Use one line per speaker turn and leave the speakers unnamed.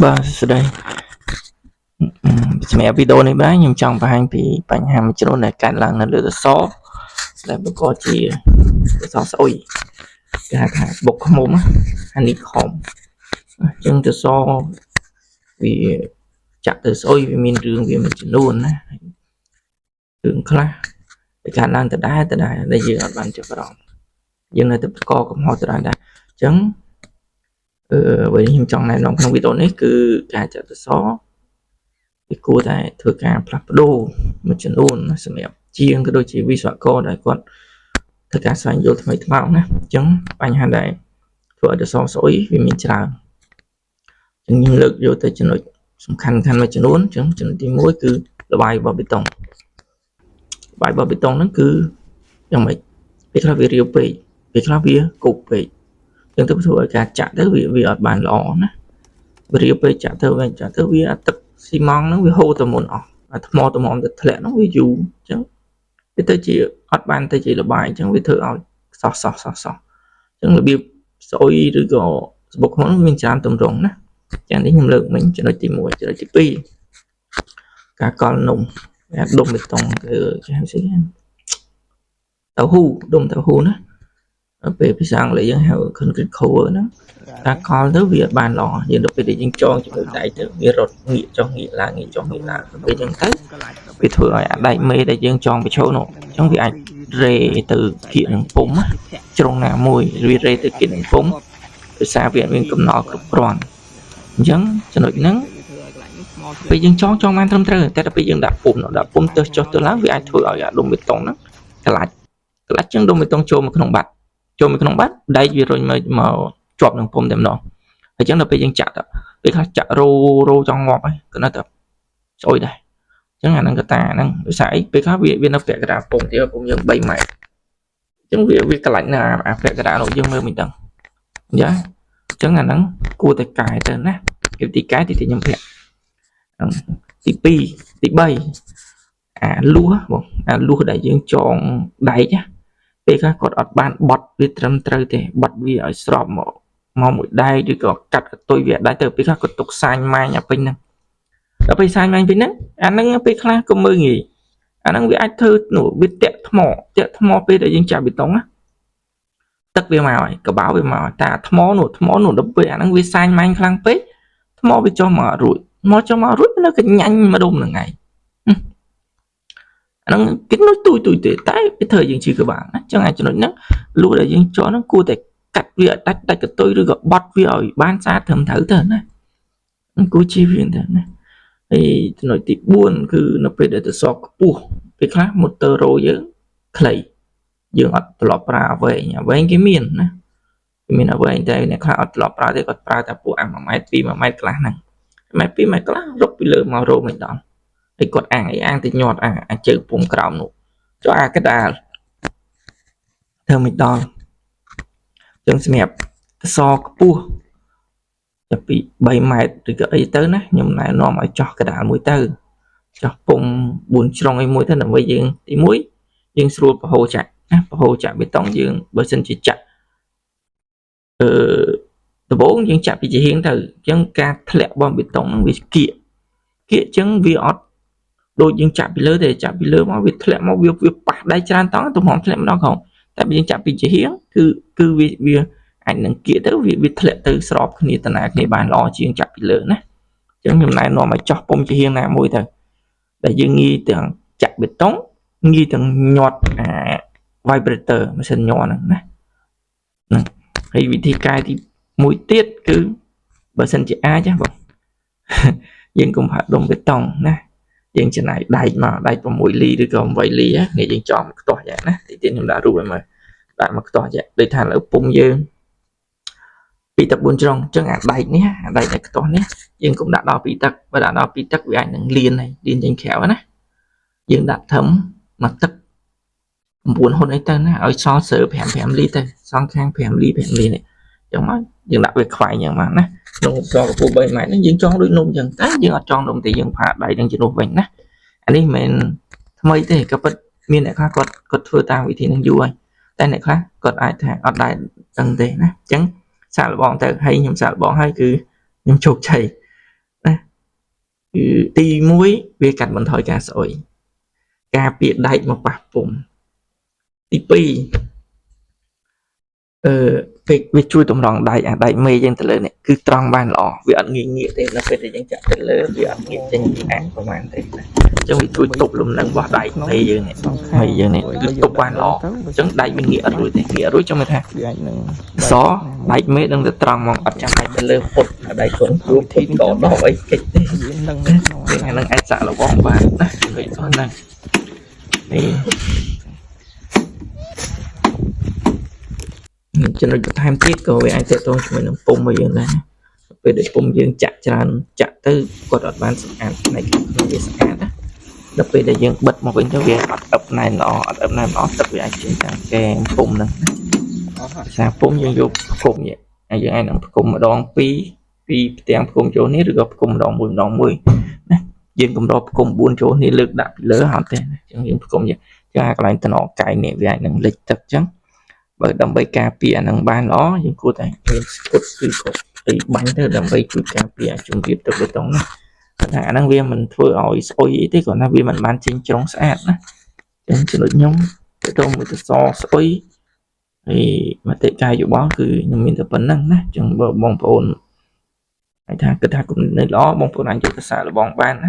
បាទស្ដីសម្រាប់វីដេអូនេះបាទខ្ញុំចង់បង្ហាញពីបញ្ហាមួយចំនួនដែលកើតឡើងនៅលើសសរដែលបង្កជាសសរស្អុយគេហៅថាបុកឃ្មុំអានេះខំអញ្ចឹងសសរវាចាក់ទៅស្អុយវាមានរឿងវាមួយចំនួនណារឿងខ្លះវាកើតឡើងដដែលដែលយើងអត់បានចាប់អារម្មណ៍យើងនៅតែបង្កកំហុសដដែលដែរអញ្ចឹងអ្វីខ្ញុំចង់ណែនាំក្នុងវីដេអូនេះគឺការចាក់សសរវាគួរតែធ្វើការផ្លាស់ប្ដូរមួយចំនួនសម្រាប់ជាងក៏ដូចជាវិស្វករដែលគាត់ធ្វើការស្វែងយល់ថ្មីថ្មោងណាអញ្ចឹងបញ្ហាដែលធ្វើឲ្យសសរស្អុយវាមានច្រើនអញ្ចឹងខ្ញុំលើកយកទៅចំណុចសំខាន់មួយចំនួនអញ្ចឹងចំណុចទី1គឺលបាយរបស់បេតុងបាយរបស់បេតុងហ្នឹងគឺយ៉ាងម៉េចពេលខ្លះវារាវពេកពេលខ្លះវាគប់ពេកអញ្ចឹងទៅធ្វើឲ្យការចាក់ទៅវាអត់បានល្អណាវារាវពេកចាក់ទៅវិញចាក់ទៅវាទឹកស៊ីម៉ង់ហ្នឹងវាហូរទៅមុនអស់អាថ្មទៅធ្លាក់ហ្នឹងវាយូរអញ្ចឹងវាទៅជាអត់បានទៅជាលបាយអញ្ចឹងវាធ្វើឲ្យសោះអញ្ចឹងរបៀបស្អុយឬក៏ស្បុកហ្នឹងមានច្រើនទម្រង់ណាយ៉ាងនេះខ្ញុំលើកមិញចំណុចទី1ចំណុចទី2ការកល់នំដុំបេតុងគឺគេហៅស្អីតៅហ៊ូដុំតៅហ៊ូណាពេលភាសាអង់គ្លេសយើងហៅ concrete cover ហ្នឹងការកល់ទៅវាបានល្អយើងទៅពេលដែលយើងចងជាមួយដៃទៅវារត់ងាកចុះងាកឡើងងាកចុះងាកឡើងពេលអញ្ចឹងទៅវាធ្វើឲ្យអាដៃមេដែលយើងចងបញ្ឈរនោះអញ្ចឹងវាអាចរេទៅគៀកនឹងពុំជ្រុងណាមួយវារេទៅគៀកនឹងពុំដោយសារវាមានកំណល់គ្រប់គ្រាន់អញ្ចឹងចំណុចហ្នឹងពេលយើងចងបានត្រឹមត្រូវតែដល់ពេលយើងដាក់ពុំទៅចុះទៅឡើងវាអាចធ្វើឲ្យអាដុំបេតុងហ្នឹងក្លាច់ចឹងដុំបេតុងចូលមកក្នុងបាត់ដែកវារុញមកជាប់នឹងពុំតែម្ដងអញ្ចឹងដល់ពេលយើងចាក់ទៅពេលខ្លះចាក់រោចង់ងាប់ហើយក៏នៅតែស្អុយដែរអញ្ចឹងអាហ្នឹងកតាហ្នឹងដោយសារអីពេលខ្លះវានៅពាក់កណ្ដាលពុំទៀតពុំយើង3ម៉ែត្រអញ្ចឹងវាក្លាច់នៅអាពាក់កណ្ដាលនោះយើងមើលមិនដឹងយ៉ាអញ្ចឹងអាហ្នឹងគួរតែកែទៅណាវិធីកែទីខ្ញុំប្រាប់ទី2ទី3អាលួសបងអាលួសដែលយើងចងដែកណាពេលខ្លះគាត់អត់បានបត់វាត្រឹមត្រូវទេបត់វាឲ្យស្របមកមួយដែកឬក៏កាត់កតុយវាដែកទៅពេលខ្លះគាត់ទុកសាញម៉ាញអាពេញហ្នឹងដល់ពេលសាញម៉ាញពេញហ្នឹងអាហ្នឹងពេលខ្លះក៏មើលងាយអាហ្នឹងវាអាចធ្វើនោះវាតាក់ថ្មពេលដែលយើងចាក់បេតុងណាទឹកវាមកហើយកបោវាមកតែថ្មនោះដល់ពេលអាហ្នឹងវាសាញម៉ាញខ្លាំងពេកថ្មវាចុះមករួចនៅកញ្ញាញ់ម្ដុំហ្នឹងឯងអាហ្នឹងគេនោះទុយទេតែវាធ្វើយើងជឿក៏បានណាចឹងអាចំណុចហ្នឹងលួដែលយើងចងហ្នឹងគួរតែកាត់វាដាច់កតុយឬក៏បត់វាឲ្យបានស្អាតត្រឹមត្រូវទៅណាគួរជៀសវាងទៅណាហើយចំណុចទី4គឺនៅពេលដែលទៅសខ្ពស់ពេលខ្លះម៉ូទ័ររ៉ូយើងខ្លីយើងអត់ធ្លាប់ប្រើអ្វែងគេមានណាគេមានអ្វែងតែអ្នកខ្លះអត់ធ្លាប់ប្រើទេគាត់ប្រើតែពួក1ម៉ែត្រ2ម៉ែត្រខ្លះហ្នឹង1ម៉ែត្រ2ម៉ែត្រខ្លះរកពីលើមករោមិនដល់ហើយគាត់អាងទៅញាត់អាជើងពុំក្រោមនោះចុះអាកដាលធ្វើមិនដល់ចឹងសម្រាប់សខ្ពស់ចាប់ពី3ម៉ែត្រឬក៏អីទៅណាខ្ញុំណែនាំឲ្យចោះកដាលមួយទៅចោះពុំ4ជ្រុងអីមួយទៅដើម្បីយើងទី1យើងស្រួលប្រហូរចាក់ណាប្រហូរចាក់បេតុងយើងបើសិនជាចាក់ដំបូងយើងចាក់ពីជាហៀងទៅអញ្ចឹងការធ្លាក់របស់បេតុងហ្នឹងវាគៀកអញ្ចឹងវាអត់ដូចយើងចាក់ពីលើទេចាក់ពីលើមកវាធ្លាក់មកវាប៉ះដៃច្រើនតង់ទំហំធ្លាក់ម្ដងក្រោមតែបើយើងចាក់ពីជាហៀងគឺវាអាចនឹងគៀកទៅវាធ្លាក់ទៅស្របគ្នាតាគ្នាបានល្អជាងចាក់ពីលើណាអញ្ចឹងខ្ញុំណែនាំឲ្យចោះពុំជាហៀងណាមួយទៅដែលយើងងាយទាំងចាក់បេតុងងាយទាំងញាត់អា vibrator ម៉ាស៊ីនញ័រហ្នឹងណាហើយវិធីកែទី1ទៀតគឺបើសិនជាអាចបងយើងកុំហាត់ដុំបេតុងណាយើងចំណាយដែក6លីឬក៏8លីនេះយើងចងខ្ទាស់យ៉ាងណាទីទៀតខ្ញុំដាក់រូបឲ្យមើលដាក់មកខ្ទាស់យ៉ាងដូចថាលើពុំយើង2ទឹក4ជ្រុងអញ្ចឹងអាដែកនេះអាដែកដែលខ្ទាស់នេះយើងកុំដាក់ដល់2ទឹកបើដាក់ដល់2ទឹកវាអាចនឹងលៀនចេញក្រៅណាយើងដាក់ធំមកទឹក9ហ៊ុនអីទៅណាឲ្យសល់ស្រើ5លីទៅសងខាង5លីនេះអញ្ចឹងមកយើងដាក់វាខ្វាយយ៉ាងមកណាក្នុងសកពូ3ម៉ែត្រហ្នឹងយើងចងដូចនំអញ្ចឹងតែយើងអត់ចងនំទេយើងផាដៃនឹងជំនួសវិញណាអានេះមិនថ្មីទេក៏ពិតមានអ្នកខ្លះគាត់ធ្វើតាមវិធីនឹងយូរហើយតែអ្នកខ្លះគាត់អាចថាអត់ដែរដឹងទេណាអញ្ចឹងសាកល្បងទៅហើយខ្ញុំសាកល្បងហើយគឺខ្ញុំជោគជ័យ គឺទី1វាកាត់បន្ថយការស្អុយការពារដែកមកប៉ះពុំទី2ពេលវាជួយតម្រង់ដែកអាដែកមេយើងទៅលើនេះគឺត្រង់បានល្អវាអត់ងាយងាកទេនៅពេលដែលយើងចាក់ទៅលើវាអត់ងាកចេញពីអាប្រហែលទេណាអញ្ចឹងវាជួយទប់លំនឹងរបស់ដែកមេយើងនេះមេយើងនេះគឺទប់បានល្អអញ្ចឹងដែកវាងាកអត់រួចទេងាករួចចាំមើលថាវាអាចនឹងសដែកមេនឹងទៅត្រង់មកអត់ចាំអាចទៅលើពុតដែកខ្លួនគ្រូធីនក៏ដកអីកិច្ចទេនឹងអានឹងអាចសាក់លបងបានណាដូចហ្នឹងនេះចំណុចបន្ថែមទៀតក៏វាអាចទាក់ទងជាមួយនឹងពុំរបស់យើងដែរពេលដែលពុំយើងចាក់ច្រើនចាក់ទៅគាត់អត់បានសម្អាតផ្នែកក្នុងវាស្អាតណាដល់ពេលដែលយើងបិទមកវិញទៅវាអត់អឹបណែនល្អអត់អឹបណែនល្អទឹកវាអាចចេញតាមកែពុំហ្នឹងណាសារពុំយើងយកផ្គុំនេះហើយយើងអាចនឹងផ្គុំម្ដងពីផ្ទាំងផ្គុំចូលនេះឬក៏ផ្គុំម្ដងមួយណាយើងកម្រផ្គុំ4ចូលនេះលើកដាក់ពីលើហត់ទេអញ្ចឹងយើងផ្គុំយើងចាកន្លែងតំណកកាយនេះវាអាចនឹងលិចទឹកអញ្ចឹងបើដើម្បីការពារអានឹងបានល្អយើងគួរតែមានស្គុតគឺគាត់ទីបាញ់ទៅដើម្បីជួយការពារជំរាបទឹកបេតុងណាតែអាហ្នឹងវាមិនធ្វើឲ្យស្អុយអីទេគ្រាន់តែវាមិនបានចេញជ្រុងស្អាតណាអញ្ចឹងចំណុចខ្ញុំទៅមួយទៅសស្អុយហើយមតិកាយយោបល់គឺខ្ញុំមានតែប៉ុណ្្នឹងណាអញ្ចឹងបើបងប្អូនហើយថាគិតថាគុំនៅល្អបងប្អូនអាចយកទៅសាកល្បងបានណា